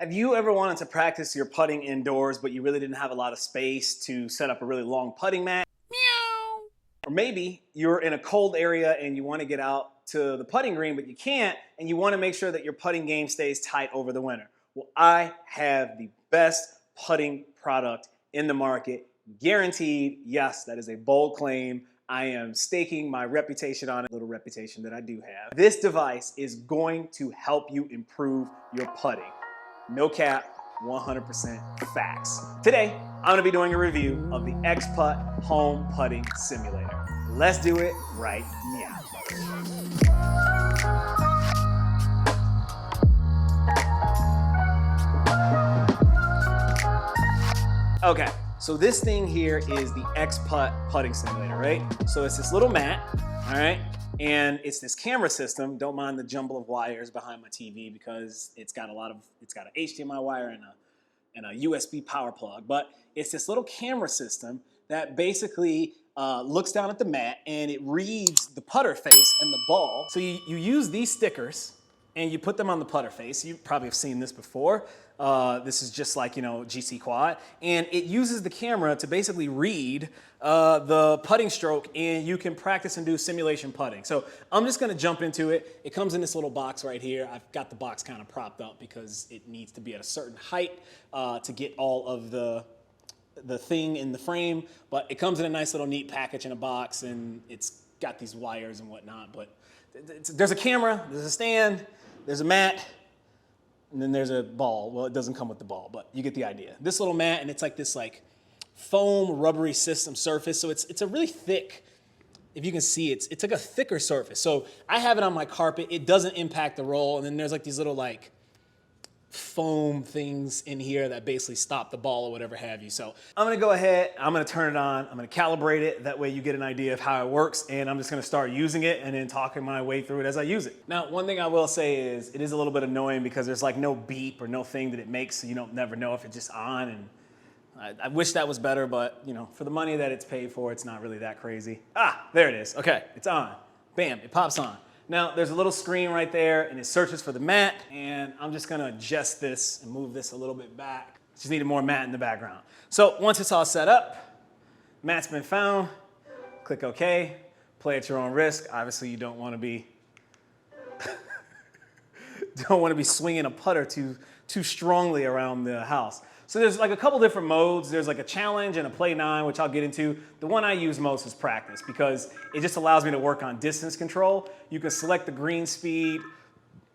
Have you ever wanted to practice your putting indoors, but you really didn't have a lot of space to set up a really long putting mat? Meow. Or maybe you're in a cold area and you want to get out to the putting green, but you can't, and you want to make sure that your putting game stays tight over the winter. Well, I have the best putting product in the market, guaranteed. Yes, that is a bold claim. I am staking my reputation on it, little reputation that I do have. This device is going to help you improve your putting. No cap, 100% facts. Today, I'm gonna be doing a review of the ExPutt Home Putting Simulator. Let's do it right now. Okay, so this thing here is the ExPutt Putting Simulator, right? So it's this little mat, all right? And it's this camera system. Don't mind the jumble of wires behind my TV because it's got an HDMI wire and a USB power plug. But it's this little camera system that basically looks down at the mat and it reads the putter face and the ball. So you use these stickers and you put them on the putter face. You probably have seen this before. This is just like, GC Quad. And it uses the camera to basically read the putting stroke, and you can practice and do simulation putting. So I'm just gonna jump into it. It comes in this little box right here. I've got the box kind of propped up because it needs to be at a certain height to get all of the thing in the frame. But it comes in a nice little neat package in a box, and it's got these wires and whatnot. But there's a camera, there's a stand, there's a mat, and then there's a ball. Well, it doesn't come with the ball, but you get the idea. This little mat, and it's like this foam rubbery system surface. So it's a really thick, if you can see, it's like a thicker surface. So I have it on my carpet. It doesn't impact the roll. And then there's like these little foam things in here that basically stop the ball or whatever have you. So I'm gonna go ahead, I'm gonna turn it on, I'm gonna calibrate it. That way you get an idea of how it works, and I'm just gonna start using it and then talking my way through it as I use it. Now, one thing I will say is it is a little bit annoying because there's no beep or no thing that it makes, so you don't never know if it's just on, and I wish that was better, but for the money that it's paid for, it's not really that crazy. Ah, there it is. Okay, it's on. Bam, it pops on. Now, there's a little screen right there, and it searches for the mat, and I'm just gonna adjust this and move this a little bit back. Just needed more mat in the background. So once it's all set up, mat's been found, click OK, play at your own risk. Obviously, you don't wanna be swinging a putter too strongly around the house. So there's a couple different modes. There's a challenge and a play 9, which I'll get into. The one I use most is practice because it just allows me to work on distance control. You can select the green speed,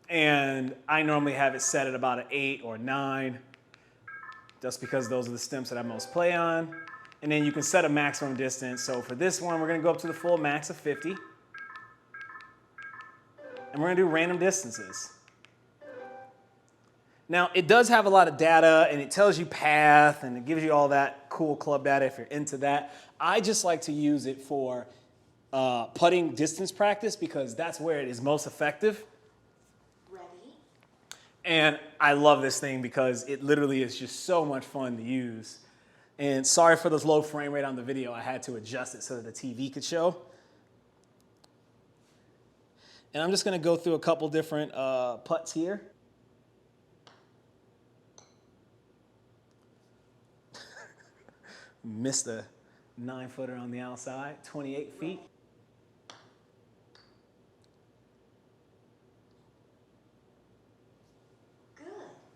and I normally have it set at about an 8 or 9, just because those are the stimps that I most play on. And then you can set a maximum distance. So for this one, we're gonna go up to the full max of 50. And we're gonna do random distances. Now, it does have a lot of data, and it tells you path, and it gives you all that cool club data if you're into that. I just like to use it for putting distance practice because that's where it is most effective. Ready? And I love this thing because it literally is just so much fun to use. And sorry for this low frame rate on the video. I had to adjust it so that the TV could show. And I'm just going to go through a couple different putts here. Missed a 9-footer on the outside, 28 feet. Good.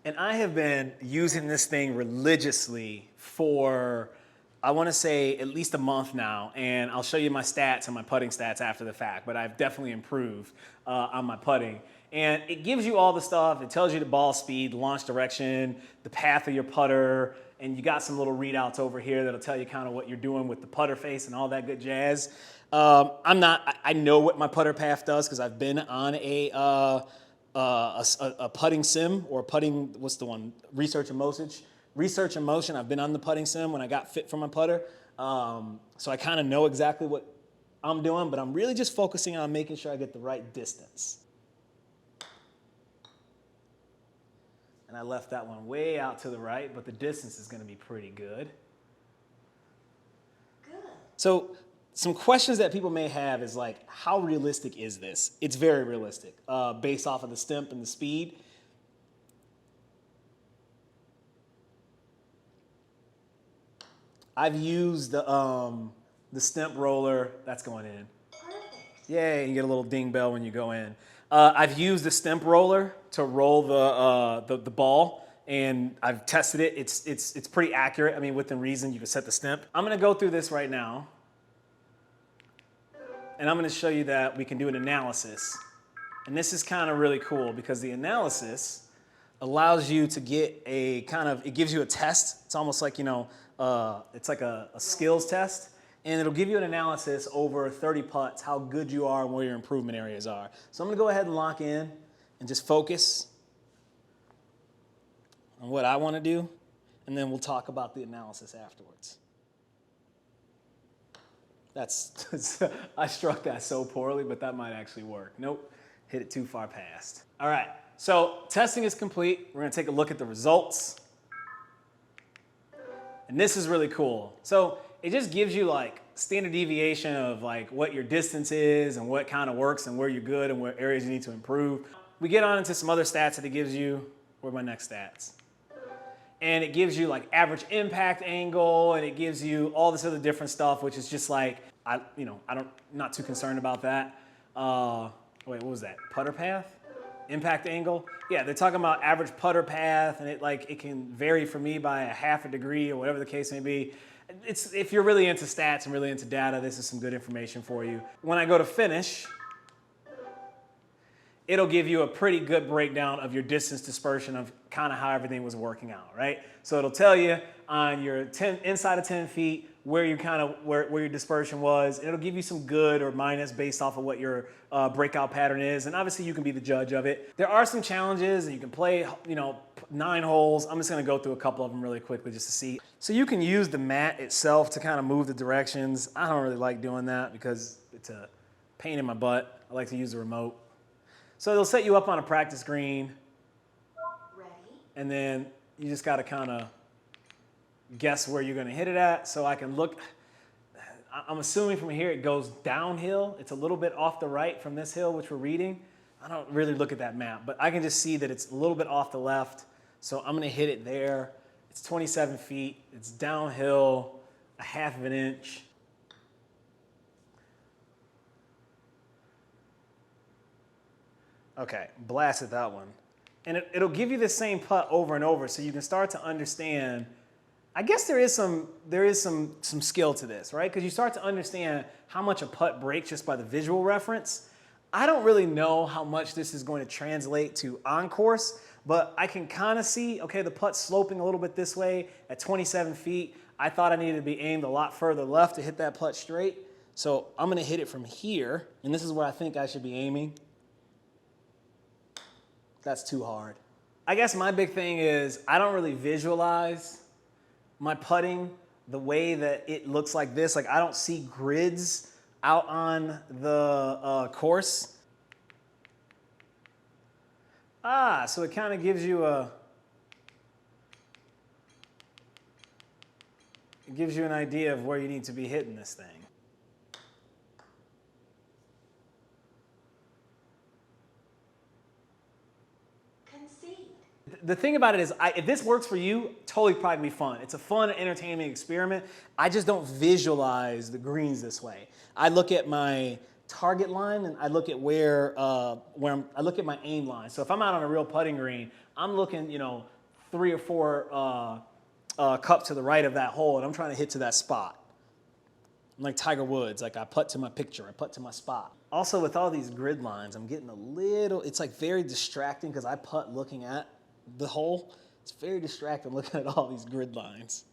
And I have been using this thing religiously for, I want to say, at least a month now. And I'll show you my stats and my putting stats after the fact, but I've definitely improved on my putting. And it gives you all the stuff. It tells you the ball speed, launch direction, the path of your putter, and you got some little readouts over here that'll tell you kind of what you're doing with the putter face and all that good jazz. I know what my putter path does because I've been on a putting sim or putting, what's the one? Research and motion. I've been on the putting sim when I got fit for my putter. So I kind of know exactly what I'm doing, but I'm really just focusing on making sure I get the right distance. And I left that one way out to the right, but the distance is going to be pretty good. Good. So some questions that people may have is how realistic is this? It's very realistic based off of the stimp and the speed. I've used the stimp roller. That's going in. Perfect. Yay, you get a little ding bell when you go in. I've used the stimp roller to roll the ball, and I've tested it. It's pretty accurate. I mean, within reason, you can set the stimp. I'm gonna go through this right now, and I'm gonna show you that we can do an analysis. And this is kind of really cool because the analysis allows you to get a it gives you a test. It's almost like, it's like a skills test. And it'll give you an analysis over 30 putts, how good you are and where your improvement areas are. So I'm gonna go ahead and lock in and just focus on what I wanna do, and then we'll talk about the analysis afterwards. I struck that so poorly, but that might actually work. Nope, hit it too far past. All right, so testing is complete. We're gonna take a look at the results. And this is really cool. So it just gives you like standard deviation of like what your distance is and what kind of works and where you're good and where areas you need to improve. We get on into some other stats that it gives you. Where are my next stats? And it gives you like average impact angle, and it gives you all this other different stuff, which is just like, not too concerned about that. Wait, what was that? Putter path? Impact angle? Yeah, they're talking about average putter path, and it can vary for me by a half a degree or whatever the case may be. If you're really into stats and really into data, this is some good information for you. When I go to finish, it'll give you a pretty good breakdown of your distance dispersion of kind of how everything was working out, right? So it'll tell you on your inside of 10 feet where you where your dispersion was. It'll give you some good or minus based off of what your breakout pattern is, and obviously you can be the judge of it. There are some challenges, and you can play 9 holes. I'm just gonna go through a couple of them really quickly just to see. So you can use the mat itself to kind of move the directions. I don't really like doing that because it's a pain in my butt. I like to use the remote. So they'll set you up on a practice green. Ready. And then you just gotta kind of guess where you're gonna hit it at. So I can look, I'm assuming from here it goes downhill. It's a little bit off the right from this hill, which we're reading. I don't really look at that map, but I can just see that it's a little bit off the left. So I'm gonna hit it there. It's 27 feet, it's downhill, a half of an inch. Okay, blasted that one. And it'll give you the same putt over and over, so you can start to understand. I guess there is some skill to this, right? Because you start to understand how much a putt breaks just by the visual reference. I don't really know how much this is going to translate to on course, but I can kind of see, okay, the putt's sloping a little bit this way at 27 feet. I thought I needed to be aimed a lot further left to hit that putt straight. So I'm gonna hit it from here, and this is where I think I should be aiming. That's too hard. I guess my big thing is I don't really visualize my putting the way that it looks like this. Like I don't see grids out on the course. So it kind of gives you an idea of where you need to be hitting this thing. The thing about it is, if this works for you, totally probably be fun. It's a fun, entertaining experiment. I just don't visualize the greens this way. I look at my target line and I look at I look at my aim line. So if I'm out on a real putting green, I'm looking, 3 or 4 cups to the right of that hole, and I'm trying to hit to that spot. I'm like Tiger Woods, like I putt to my picture, I putt to my spot. Also, with all these grid lines, I'm getting it's like very distracting because I putt looking at the hole. It's very distracting looking at all these grid lines.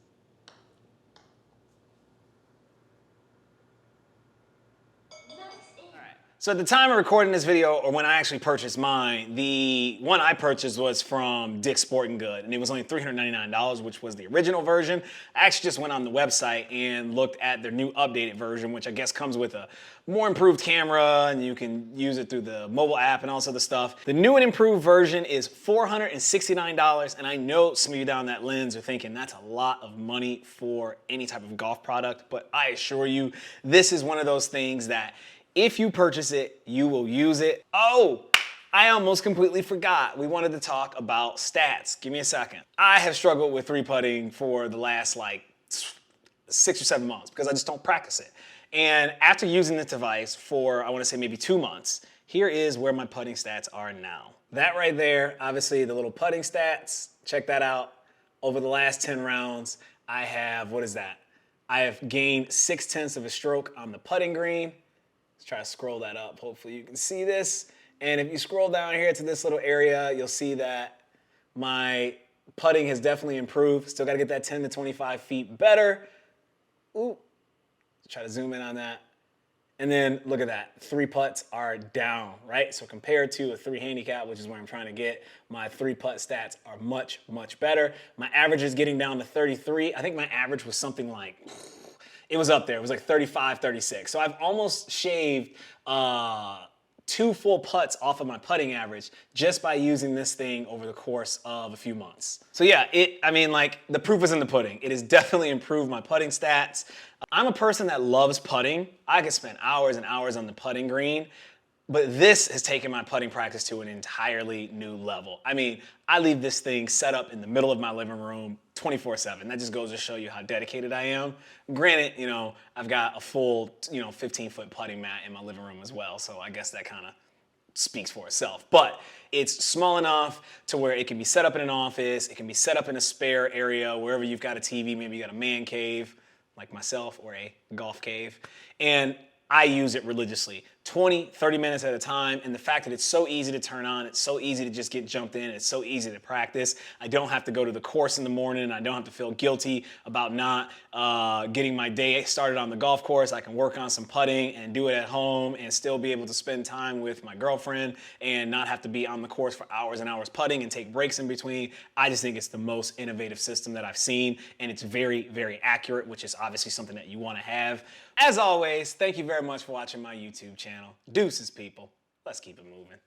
So at the time of recording this video, or when I actually purchased mine, the one I purchased was from Dick's Sporting Good, and it was only $399, which was the original version. I actually just went on the website and looked at their new updated version, which I guess comes with a more improved camera, and you can use it through the mobile app and all this other stuff. The new and improved version is $469, and I know some of you down that lens are thinking that's a lot of money for any type of golf product, but I assure you, this is one of those things that if you purchase it, you will use it. Oh, I almost completely forgot. We wanted to talk about stats. Give me a second. I have struggled with 3-putting for the last 6 or 7 months because I just don't practice it. And after using this device for, I want to say maybe 2 months, here is where my putting stats are now. That right there, obviously the little putting stats, check that out. Over the last 10 rounds, I have, what is that? I have gained 0.6 of a stroke on the putting green. Let's try to scroll that up. Hopefully you can see this. And if you scroll down here to this little area, you'll see that my putting has definitely improved. Still got to get that 10 to 25 feet better. Ooh, try to zoom in on that. And then look at that, 3 putts are down, right? So compared to a 3 handicap, which is where I'm trying to get, my 3 putt stats are much, much better. My average is getting down to 33. I think my average was something like, it was up there. It was like 35, 36. So I've almost shaved 2 full putts off of my putting average just by using this thing over the course of a few months. So yeah, the proof is in the pudding. It has definitely improved my putting stats. I'm a person that loves putting. I could spend hours and hours on the putting green, but this has taken my putting practice to an entirely new level. I mean, I leave this thing set up in the middle of my living room 24/7. That just goes to show you how dedicated I am. Granted, I've got a full, 15-foot putting mat in my living room as well, so I guess that kind of speaks for itself. But it's small enough to where it can be set up in an office, it can be set up in a spare area, wherever you've got a TV, maybe you got a man cave, like myself, or a golf cave. And I use it religiously, 20, 30 minutes at a time. And the fact that it's so easy to turn on, it's so easy to just get jumped in, it's so easy to practice. I don't have to go to the course in the morning. I don't have to feel guilty about not getting my day started on the golf course. I can work on some putting and do it at home and still be able to spend time with my girlfriend and not have to be on the course for hours and hours putting and take breaks in between. I just think it's the most innovative system that I've seen, and it's very, very accurate, which is obviously something that you want to have. As always, thank you very much for watching my YouTube channel. Deuces, people. Let's keep it moving.